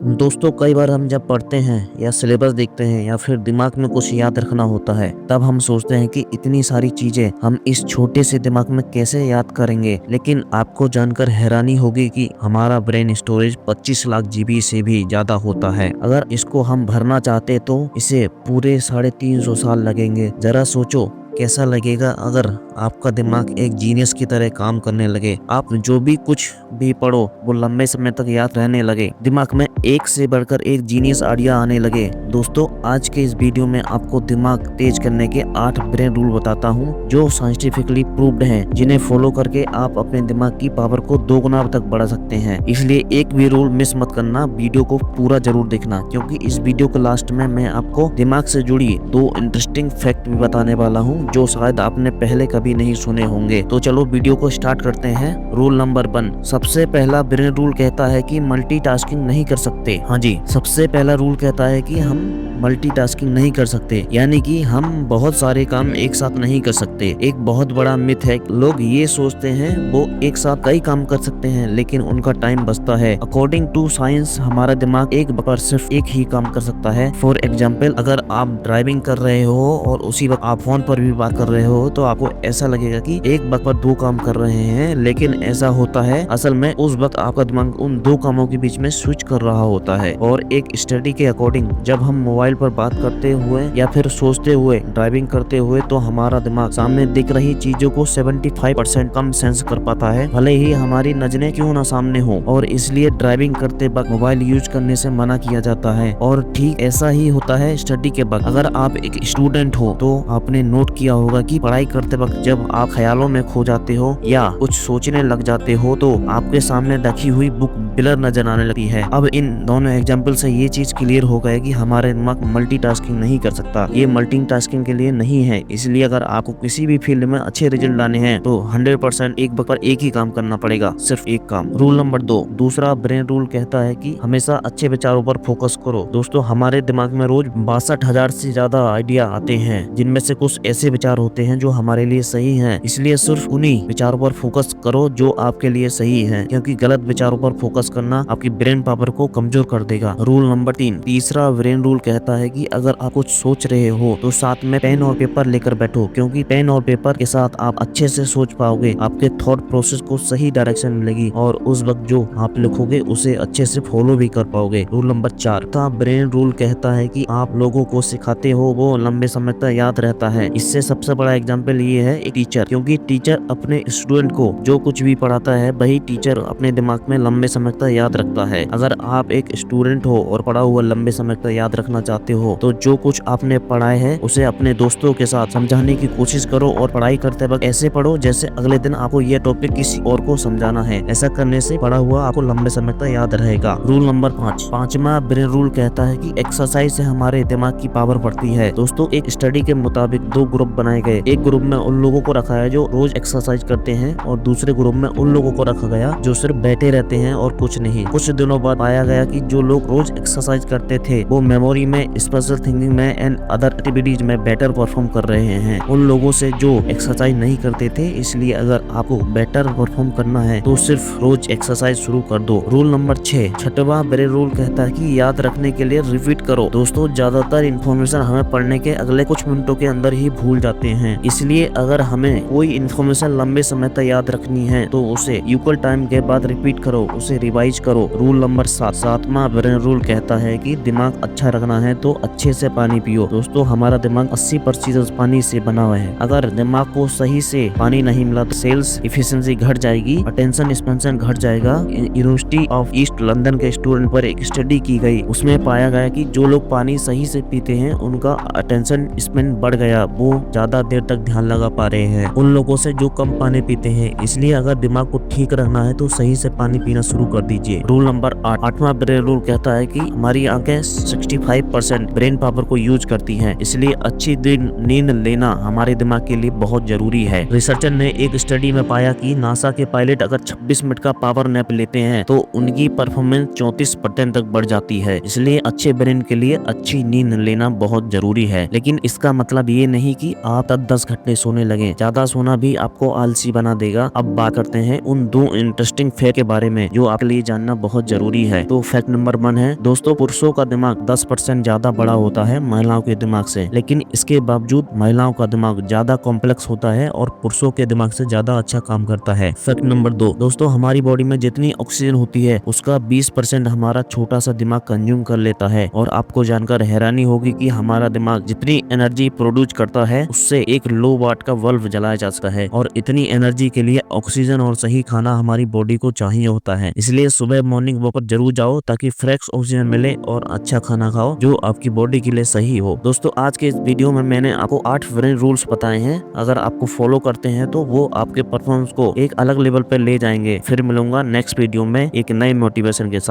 दोस्तों कई बार हम जब पढ़ते हैं या सिलेबस देखते हैं या फिर दिमाग में कुछ याद रखना होता है तब हम सोचते हैं कि इतनी सारी चीजें हम इस छोटे से दिमाग में कैसे याद करेंगे। लेकिन आपको जानकर हैरानी होगी कि हमारा ब्रेन स्टोरेज 25 लाख जीबी से भी ज्यादा होता है। अगर इसको हम भरना चाहते तो इसे पूरे 350 साल लगेंगे। जरा सोचो कैसा लगेगा अगर आपका दिमाग एक जीनियस की तरह काम करने लगे। आप जो भी कुछ भी पढ़ो वो लंबे समय तक याद रहने लगे। दिमाग में एक से बढ़कर एक जीनियस आइडिया आने लगे। दोस्तों आज के इस वीडियो में आपको दिमाग तेज करने के 8 ब्रेन रूल बताता हूँ जो साइंटिफिकली प्रूव्ड हैं, जिन्हें फॉलो करके आप अपने दिमाग की पावर को 2 गुना तक बढ़ा सकते हैं। इसलिए एक भी रूल मिस मत करना, वीडियो को पूरा जरूर देखना, क्योंकि इस वीडियो के लास्ट में मैं आपको दिमाग से जुड़ी 2 इंटरेस्टिंग फैक्ट भी बताने वाला हूँ जो शायद आपने पहले कभी नहीं सुने होंगे। तो चलो वीडियो को स्टार्ट करते हैं। रूल नंबर 1, सबसे पहला ब्रेन रूल कहता है कि मल्टीटास्किंग नहीं कर सकते। हाँ जी, सबसे पहला रूल कहता है कि हम मल्टीटास्किंग नहीं कर सकते, यानी कि हम बहुत सारे काम एक साथ नहीं कर सकते। एक बहुत बड़ा मिथ है, लोग ये सोचते हैं वो एक साथ कई काम कर सकते हैं लेकिन उनका टाइम बचता है। अकॉर्डिंग टू साइंस हमारा दिमाग एक बार सिर्फ एक ही काम कर सकता है। फॉर एग्जाम्पल, अगर आप ड्राइविंग कर रहे हो और उसी वक्त आप फोन पर भी बात कर रहे हो तो आपको ऐसा लगेगा कि एक वक्त पर 2 काम कर रहे हैं, लेकिन ऐसा होता है असल में उस वक्त आपका दिमाग उन 2 कामों के बीच में स्विच कर रहा होता है। और एक स्टडी के अकॉर्डिंग जब हम मोबाइल पर बात करते हुए या फिर सोचते हुए ड्राइविंग करते हुए तो हमारा दिमाग सामने दिख रही चीजों को 75% कम सेंस कर पाता है, भले ही हमारी नजरें क्यों ना सामने हो। और इसलिए ड्राइविंग करते वक्त मोबाइल यूज करने से मना किया जाता है। और ठीक ऐसा ही होता है स्टडी के वक्त। अगर आप एक स्टूडेंट हो तो आपने नोट किया होगा कि पढ़ाई करते वक्त जब आप ख्यालों में खो जाते हो या कुछ सोचने लग जाते हो तो आपके सामने रखी हुई बुक ब्लर नजर आने लगती है। अब इन दोनों एग्जाम्पल से ये चीज क्लियर हो गया कि हमारे दिमाग मल्टीटास्किंग नहीं कर सकता। ये मल्टीटास्किंग के लिए नहीं है। इसलिए अगर आपको किसी भी फील्ड में अच्छे रिजल्ट लाने हैं तो 100% एक वक्त पर एक ही काम करना पड़ेगा, सिर्फ एक काम। रूल नंबर 2, दूसरा ब्रेन रूल कहता है कि हमेशा अच्छे विचारों पर फोकस करो। दोस्तों हमारे दिमाग में रोज 62,000 से ज्यादा आइडिया आते हैं, जिनमें से कुछ ऐसे विचार होते हैं जो हमारे लिए सही हैं। इसलिए सिर्फ उन्हीं विचारों पर फोकस करो जो आपके लिए सही है, क्योंकि गलत विचारों पर फोकस करना आपकी ब्रेन पावर को कमजोर कर देगा। रूल नंबर 3, तीसरा ब्रेन रूल कहता है कि अगर आप कुछ सोच रहे हो तो साथ में पेन और पेपर लेकर बैठो, क्योंकि पेन और पेपर के साथ आप अच्छे से सोच पाओगे, आपके थॉट प्रोसेस को सही डायरेक्शन मिलेगी और उस वक्त जो आप लिखोगे उसे अच्छे से फॉलो भी कर पाओगे। रूल नंबर 4, ब्रेन रूल कहता है कि आप लोगों को सिखाते हो वो लंबे समय तक याद रहता है। इससे सबसे बड़ा एग्जाम्पल ये है एक टीचर, क्योंकि टीचर अपने स्टूडेंट को जो कुछ भी पढ़ाता है वही टीचर अपने दिमाग में लंबे समय तक याद रखता है। अगर आप एक स्टूडेंट हो और पढ़ा हुआ लंबे समय तक याद रखना चाहते हो तो जो कुछ आपने पढ़ाए है उसे अपने दोस्तों के साथ समझाने की कोशिश करो और पढ़ाई करते वक्त ऐसे पढ़ो जैसे अगले दिन आपको यह टॉपिक किसी और को समझाना है। ऐसा करने से पढ़ा हुआ आपको लंबे समय तक याद रहेगा। रूल नंबर 5, पांचवा ब्रेन रूल कहता है कि एक्सरसाइज से हमारे दिमाग की पावर बढ़ती है। दोस्तों एक स्टडी के मुताबिक 2 ग्रुप बनाए गए। एक ग्रुप में उन लोगों को रखा है जो रोज एक्सरसाइज करते हैं और दूसरे ग्रुप में उन लोगों को रखा गया जो सिर्फ बैठे रहते हैं और कुछ नहीं। कुछ दिनों बाद पाया गया कि जो लोग रोज एक्सरसाइज करते थे वो मेमोरी में, स्पेशल थिंकिंग में एंड अदर एक्टिविटीज में बेटर परफॉर्म कर रहे हैं उन लोगों से जो एक्सरसाइज नहीं करते थे। इसलिए अगर आपको बेटर परफॉर्म करना है तो सिर्फ रोज एक्सरसाइज शुरू कर दो। रूल नंबर 6, छठवां ब्रेन रूल कहता है कि याद रखने के लिए रिपीट करो। दोस्तों ज्यादातर इन्फॉर्मेशन हमें पढ़ने के अगले कुछ मिनटों के अंदर ही भूल जाते हैं, इसलिए अगर हमें कोई इन्फॉर्मेशन लंबे समय तक याद रखनी है तो उसे इक्वल टाइम के बाद रिपीट करो, उसे रिवाइज करो। रूल नंबर 7, सातवां ब्रेन रूल कहता है कि दिमाग अच्छा रखना है तो अच्छे से पानी पियो। दोस्तों हमारा दिमाग 80% पानी से बना हुआ है। अगर दिमाग को सही से पानी नहीं मिला तो सेल्स इफिशिएंसी घट जाएगी, अटेंशन स्पेंशन घट जाएगा। यूनिवर्सिटी ऑफ ईस्ट लंदन के स्टूडेंट पर एक स्टडी की गई, उसमें पाया गया कि जो लोग पानी सही से पीते हैं उनका अटेंशन स्पेन बढ़ गया, वो ज्यादा देर तक ध्यान लगा पा रहे हैं उन लोगों से जो कम पानी पीते हैं। इसलिए अगर दिमाग को ठीक रखना है तो सही से पानी पीना शुरू कर दीजिए। रूल नंबर 8, आठवां ब्रेन रूल कहता है कि हमारी आंखें 65% ब्रेन पावर को यूज करती हैं, इसलिए अच्छी नींद लेना हमारे दिमाग के लिए बहुत जरूरी है। रिसर्चर ने एक स्टडी में पाया कि नासा के पायलट अगर 26 मिनट का पावर नैप लेते हैं तो उनकी परफॉर्मेंस 34% तक बढ़ जाती है। इसलिए अच्छे ब्रेन के लिए अच्छी नींद लेना बहुत जरूरी है, लेकिन इसका मतलब ये नहीं कि आप 10 घंटे सोने लगे लगे। ज्यादा सोना भी आपको आलसी बना देगा। अब बात करते हैं उन 2 इंटरेस्टिंग फैक्ट के बारे में जो आपके लिए जानना बहुत जरूरी है। तो फैक्ट नंबर 1 है दोस्तों, पुरुषों का दिमाग 10% ज्यादा बड़ा होता है महिलाओं के दिमाग से, लेकिन इसके बावजूद महिलाओं का दिमाग ज्यादा कॉम्प्लेक्स होता है और पुरुषों के दिमाग से ज्यादा अच्छा काम करता है। फैक्ट नंबर 2 दोस्तों, हमारी बॉडी में जितनी ऑक्सीजन होती है उसका 20% हमारा छोटा सा दिमाग कंज्यूम कर लेता है। और आपको जानकर हैरानी होगी कि हमारा दिमाग जितनी एनर्जी प्रोड्यूस करता है उससे एक लो वाट का बल्ब जलाया जा सकता है। और इतनी एनर्जी के लिए ऑक्सीजन और सही खाना हमारी बॉडी को चाहिए होता है। इसलिए सुबह मॉर्निंग वॉक पर जरूर जाओ ताकि फ्रेश ऑक्सीजन मिले और अच्छा खाना खाओ जो आपकी बॉडी के लिए सही हो। दोस्तों, आज के इस वीडियो में मैंने आपको 8 ब्रेन रूल्स बताए हैं। अगर आपको फॉलो करते हैं तो वो आपके परफॉर्मेंस को एक अलग लेवल पर ले जाएंगे। फिर मिलूंगा नेक्स्ट वीडियो में एक नए मोटिवेशन के साथ।